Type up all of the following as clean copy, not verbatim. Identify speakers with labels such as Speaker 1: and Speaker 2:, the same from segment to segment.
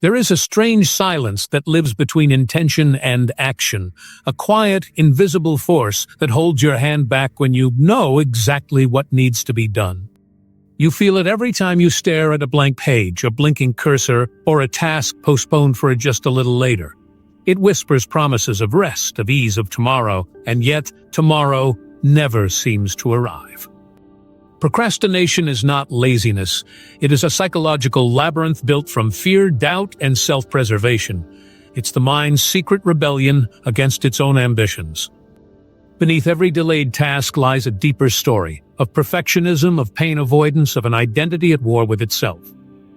Speaker 1: There is a strange silence that lives between intention and action, a quiet, invisible force that holds your hand back when you know exactly what needs to be done. You feel it every time you stare at a blank page, a blinking cursor, or a task postponed for just a little later. It whispers promises of rest, of ease, of tomorrow, and yet tomorrow never seems to arrive. Procrastination is not laziness. It is a psychological labyrinth built from fear, doubt, and self-preservation. It's the mind's secret rebellion against its own ambitions. Beneath every delayed task lies a deeper story, of perfectionism, of pain avoidance, of an identity at war with itself.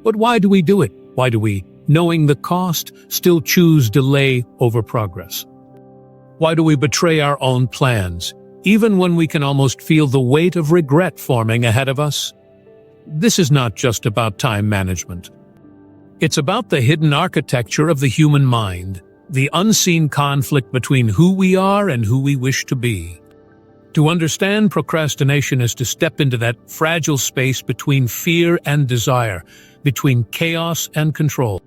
Speaker 1: But why do we do it? Why do we, knowing the cost, still choose delay over progress? Why do we betray our own plans, even when we can almost feel the weight of regret forming ahead of us? This is not just about time management. It's about the hidden architecture of the human mind, the unseen conflict between who we are and who we wish to be. To understand procrastination is to step into that fragile space between fear and desire, between chaos and control.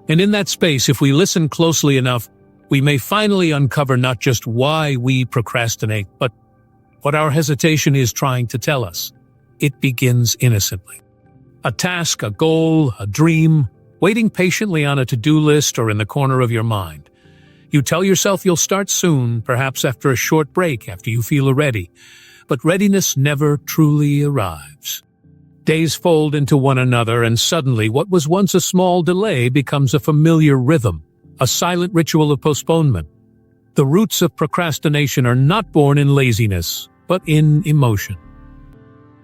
Speaker 1: And in that space, if we listen closely enough, we may finally uncover not just why we procrastinate, but what our hesitation is trying to tell us. It begins innocently. A task, a goal, a dream, waiting patiently on a to-do list or in the corner of your mind. You tell yourself you'll start soon, perhaps after a short break, after you feel ready. But readiness never truly arrives. Days fold into one another, and suddenly what was once a small delay becomes a familiar rhythm, a silent ritual of postponement. The roots of procrastination are not born in laziness, but in emotion.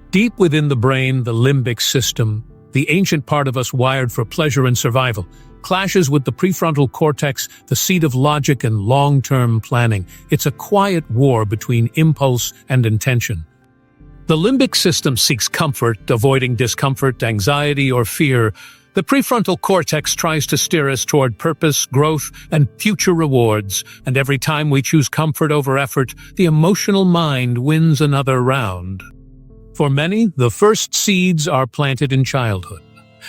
Speaker 1: Deep within the brain, the limbic system, the ancient part of us wired for pleasure and survival, clashes with the prefrontal cortex, the seat of logic and long-term planning. It's a quiet war between impulse and intention. The limbic system seeks comfort, avoiding discomfort, anxiety, or fear. The prefrontal cortex tries to steer us toward purpose, growth, and future rewards, and every time we choose comfort over effort, the emotional mind wins another round. For many, the first seeds are planted in childhood.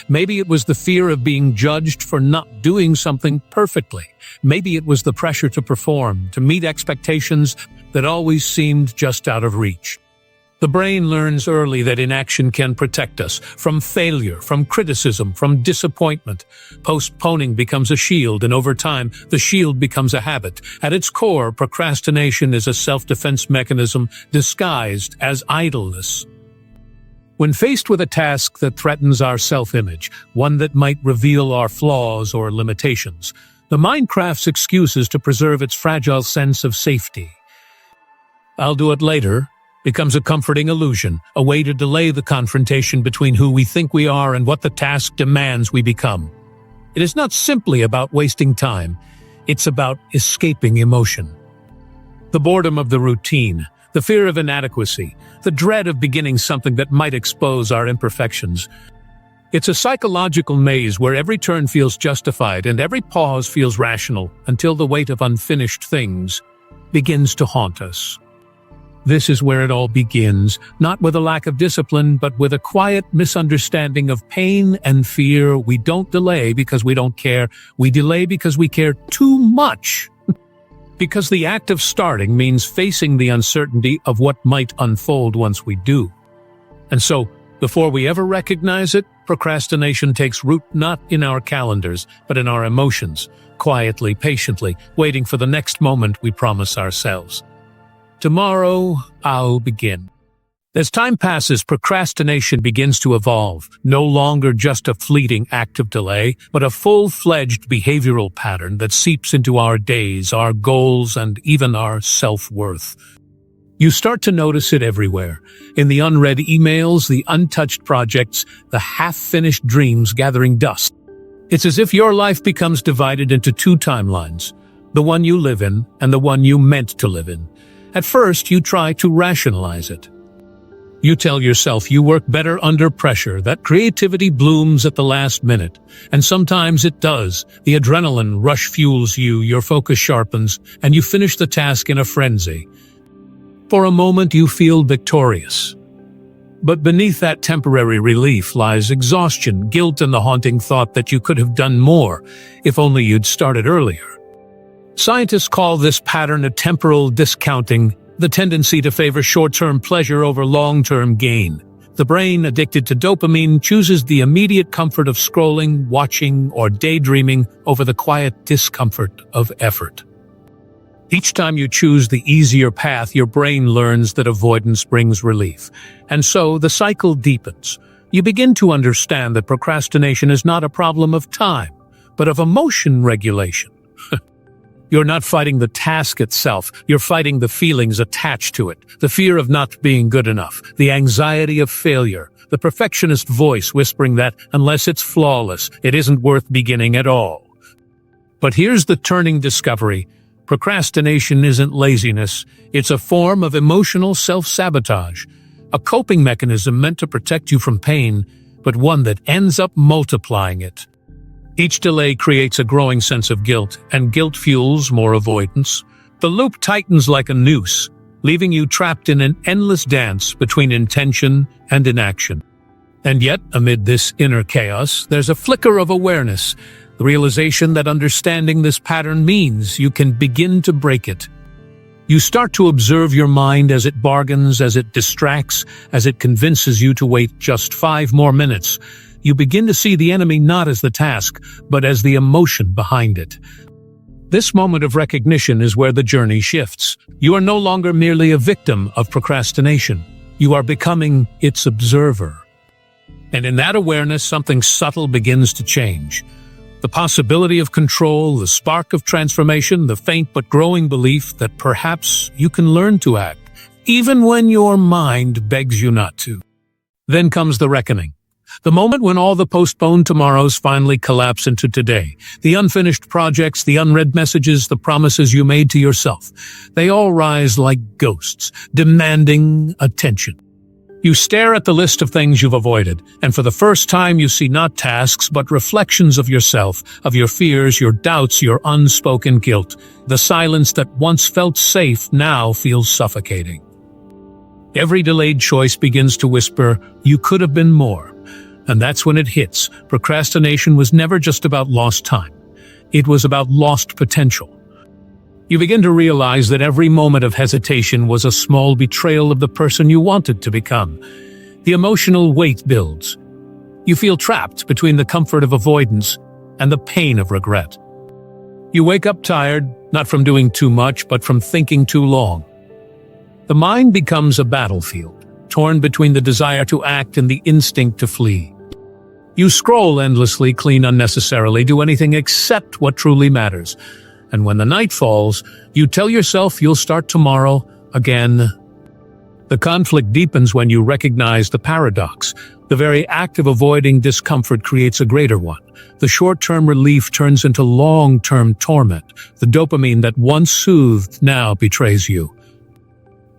Speaker 1: Maybe it was the fear of being judged for not doing something perfectly. Maybe it was the pressure to perform, to meet expectations that always seemed just out of reach. The brain learns early that inaction can protect us from failure, from criticism, from disappointment. Postponing becomes a shield, and over time, the shield becomes a habit. At its core, procrastination is a self-defense mechanism disguised as idleness. When faced with a task that threatens our self-image, one that might reveal our flaws or limitations, the mind crafts excuses to preserve its fragile sense of safety. "I'll do it later" becomes a comforting illusion, a way to delay the confrontation between who we think we are and what the task demands we become. It is not simply about wasting time, it's about escaping emotion. The boredom of the routine, the fear of inadequacy, the dread of beginning something that might expose our imperfections. It's a psychological maze where every turn feels justified and every pause feels rational until the weight of unfinished things begins to haunt us. This is where it all begins, not with a lack of discipline, but with a quiet misunderstanding of pain and fear. We don't delay because we don't care. We delay because we care too much. Because the act of starting means facing the uncertainty of what might unfold once we do. And so, before we ever recognize it, procrastination takes root not in our calendars, but in our emotions, quietly, patiently, waiting for the next moment we promise ourselves. Tomorrow, I'll begin. As time passes, procrastination begins to evolve, no longer just a fleeting act of delay, but a full-fledged behavioral pattern that seeps into our days, our goals, and even our self-worth. You start to notice it everywhere. In the unread emails, the untouched projects, the half-finished dreams gathering dust. It's as if your life becomes divided into two timelines, the one you live in and the one you meant to live in. At first, you try to rationalize it. You tell yourself you work better under pressure, that creativity blooms at the last minute. And sometimes it does. The adrenaline rush fuels you, your focus sharpens, and you finish the task in a frenzy. For a moment, you feel victorious. But beneath that temporary relief lies exhaustion, guilt, and the haunting thought that you could have done more if only you'd started earlier. Scientists call this pattern a temporal discounting, the tendency to favor short-term pleasure over long-term gain. The brain, addicted to dopamine, chooses the immediate comfort of scrolling, watching, or daydreaming over the quiet discomfort of effort. Each time you choose the easier path, your brain learns that avoidance brings relief. And so the cycle deepens. You begin to understand that procrastination is not a problem of time, but of emotion regulation. You're not fighting the task itself, you're fighting the feelings attached to it, the fear of not being good enough, the anxiety of failure, the perfectionist voice whispering that, unless it's flawless, it isn't worth beginning at all. But here's the turning discovery. Procrastination isn't laziness, it's a form of emotional self-sabotage, a coping mechanism meant to protect you from pain, but one that ends up multiplying it. Each delay creates a growing sense of guilt, and guilt fuels more avoidance. The loop tightens like a noose, leaving you trapped in an endless dance between intention and inaction. And yet, amid this inner chaos, there's a flicker of awareness, the realization that understanding this pattern means you can begin to break it. You start to observe your mind as it bargains, as it distracts, as it convinces you to wait just 5 more minutes. You begin to see the enemy not as the task, but as the emotion behind it. This moment of recognition is where the journey shifts. You are no longer merely a victim of procrastination. You are becoming its observer. And in that awareness, something subtle begins to change. The possibility of control, the spark of transformation, the faint but growing belief that perhaps you can learn to act, even when your mind begs you not to. Then comes the reckoning. The moment when all the postponed tomorrows finally collapse into today. The unfinished projects, the unread messages, the promises you made to yourself. They all rise like ghosts, demanding attention. You stare at the list of things you've avoided, and for the first time you see not tasks but reflections of yourself, of your fears, your doubts, your unspoken guilt. The silence that once felt safe now feels suffocating. Every delayed choice begins to whisper, "You could have been more." And that's when it hits. Procrastination was never just about lost time. It was about lost potential. You begin to realize that every moment of hesitation was a small betrayal of the person you wanted to become. The emotional weight builds. You feel trapped between the comfort of avoidance and the pain of regret. You wake up tired, not from doing too much, but from thinking too long. The mind becomes a battlefield, torn between the desire to act and the instinct to flee. You scroll endlessly, clean unnecessarily, do anything except what truly matters. And when the night falls, you tell yourself you'll start tomorrow again. The conflict deepens when you recognize the paradox. The very act of avoiding discomfort creates a greater one. The short-term relief turns into long-term torment. The dopamine that once soothed now betrays you.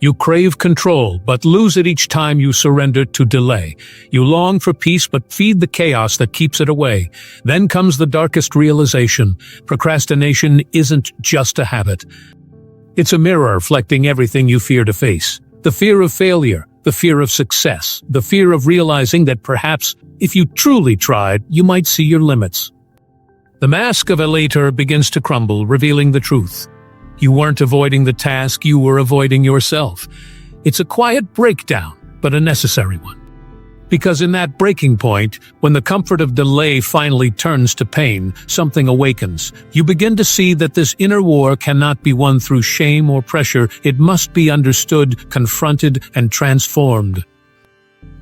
Speaker 1: You crave control, but lose it each time you surrender to delay. You long for peace, but feed the chaos that keeps it away. Then comes the darkest realization. Procrastination isn't just a habit. It's a mirror reflecting everything you fear to face. The fear of failure, the fear of success, the fear of realizing that perhaps, if you truly tried, you might see your limits. The mask of a later begins to crumble, revealing the truth. You weren't avoiding the task, you were avoiding yourself. It's a quiet breakdown, but a necessary one. Because in that breaking point, when the comfort of delay finally turns to pain, something awakens. You begin to see that this inner war cannot be won through shame or pressure. It must be understood, confronted, and transformed.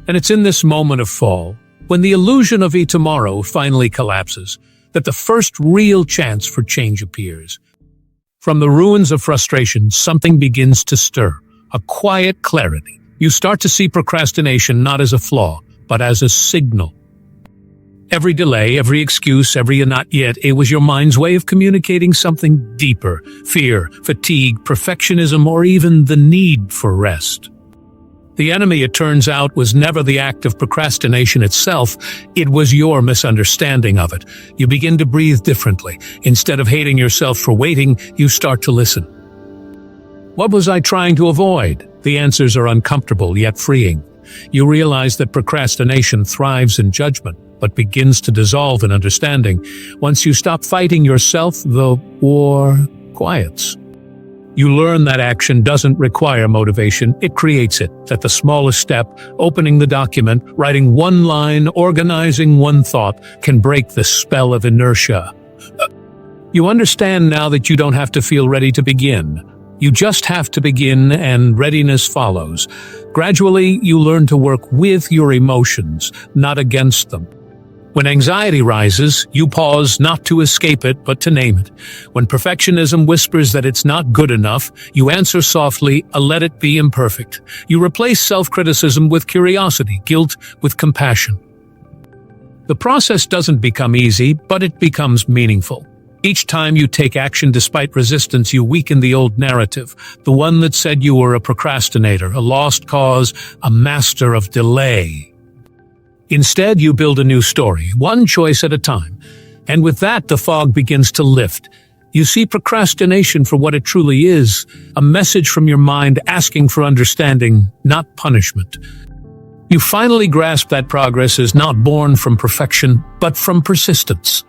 Speaker 1: And it's in this moment of fall, when the illusion of a tomorrow finally collapses, that the first real chance for change appears. From the ruins of frustration, something begins to stir, a quiet clarity. You start to see procrastination not as a flaw, but as a signal. Every delay, every excuse, every not yet, it was your mind's way of communicating something deeper: fear, fatigue, perfectionism, or even the need for rest. The enemy, it turns out, was never the act of procrastination itself. It was your misunderstanding of it. You begin to breathe differently. Instead of hating yourself for waiting, you start to listen. What was I trying to avoid? The answers are uncomfortable yet freeing. you realize that procrastination thrives in judgment, but begins to dissolve in understanding. Once you stop fighting yourself, the war quiets. You learn that action doesn't require motivation, it creates it. That the smallest step, opening the document, writing one line, organizing one thought, can break the spell of inertia. You understand now that you don't have to feel ready to begin. You just have to begin, and readiness follows. Gradually, you learn to work with your emotions, not against them. When anxiety rises, you pause not to escape it, but to name it. When perfectionism whispers that it's not good enough, you answer softly, let it be imperfect. You replace self-criticism with curiosity, guilt with compassion. The process doesn't become easy, but it becomes meaningful. Each time you take action despite resistance, you weaken the old narrative, the one that said you were a procrastinator, a lost cause, a master of delay. Instead, you build a new story, one choice at a time. And with that, the fog begins to lift. You see procrastination for what it truly is, a message from your mind asking for understanding, not punishment. You finally grasp that progress is not born from perfection, but from persistence.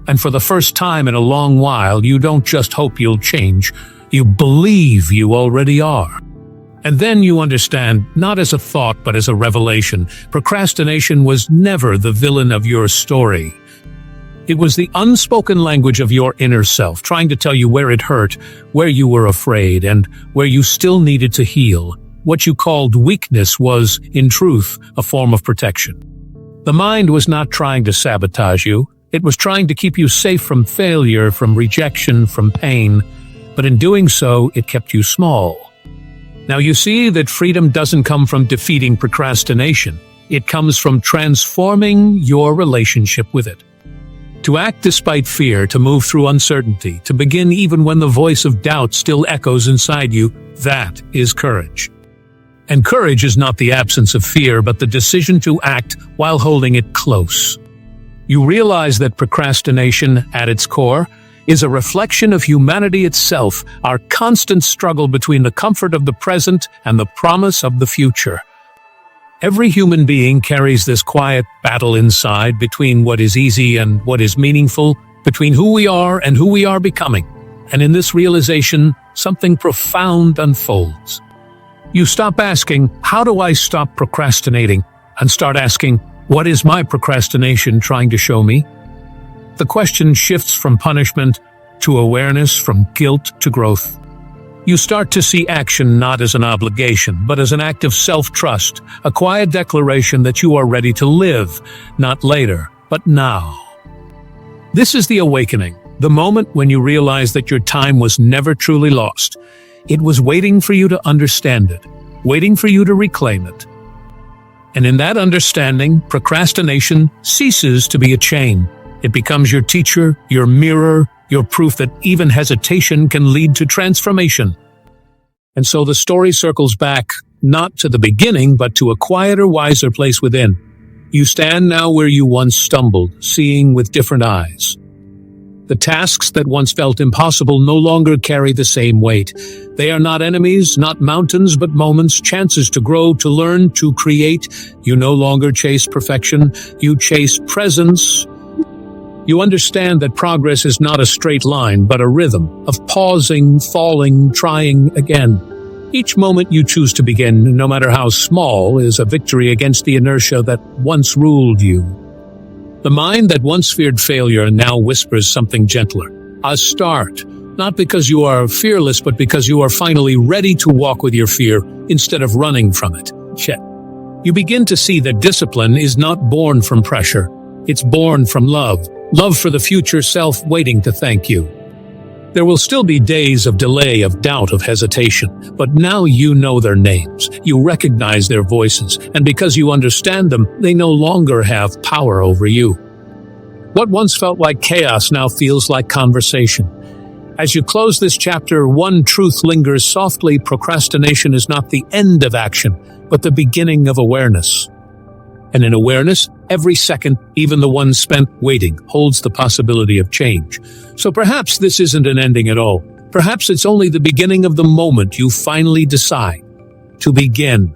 Speaker 1: And for the first time in a long while, you don't just hope you'll change, you believe you already are. And then you understand, not as a thought but as a revelation, procrastination was never the villain of your story. It was the unspoken language of your inner self, trying to tell you where it hurt, where you were afraid, and where you still needed to heal. What you called weakness was, in truth, a form of protection. The mind was not trying to sabotage you. It was trying to keep you safe from failure, from rejection, from pain. But in doing so, it kept you small. Now you see that freedom doesn't come from defeating procrastination. It comes from transforming your relationship with it. To act despite fear, to move through uncertainty, to begin even when the voice of doubt still echoes inside you, that is courage. And courage is not the absence of fear, but the decision to act while holding it close. You realize that procrastination, at its core, is a reflection of humanity itself, our constant struggle between the comfort of the present and the promise of the future. Every human being carries this quiet battle inside between what is easy and what is meaningful, between who we are and who we are becoming. And in this realization, something profound unfolds. You stop asking, how do I stop procrastinating? And start asking, what is my procrastination trying to show me? The question shifts from punishment to awareness, from guilt to growth. You start to see action not as an obligation, but as an act of self-trust, a quiet declaration that you are ready to live, not later, but now. This is the awakening, the moment when you realize that your time was never truly lost. It was waiting for you to understand it, waiting for you to reclaim it. And in that understanding, procrastination ceases to be a chain. It becomes your teacher, your mirror, your proof that even hesitation can lead to transformation. And so the story circles back, not to the beginning, but to a quieter, wiser place within. You stand now where you once stumbled, seeing with different eyes. The tasks that once felt impossible no longer carry the same weight. They are not enemies, not mountains, but moments, chances to grow, to learn, to create. You no longer chase perfection, you chase presence. You understand that progress is not a straight line, but a rhythm of pausing, falling, trying again. Each moment you choose to begin, no matter how small, is a victory against the inertia that once ruled you. The mind that once feared failure now whispers something gentler. A start, not because you are fearless, but because you are finally ready to walk with your fear instead of running from it. You begin to see that discipline is not born from pressure. It's born from love. Love for the future self waiting to thank you. There will still be days of delay, of doubt, of hesitation, but now you know their names. You recognize their voices, and because you understand them, they no longer have power over you. What once felt like chaos now feels like conversation. As you close this chapter, one truth lingers softly: procrastination is not the end of action, but the beginning of awareness. And in awareness, every second, even the one spent waiting, holds the possibility of change. So perhaps this isn't an ending at all. Perhaps it's only the beginning of the moment you finally decide to begin.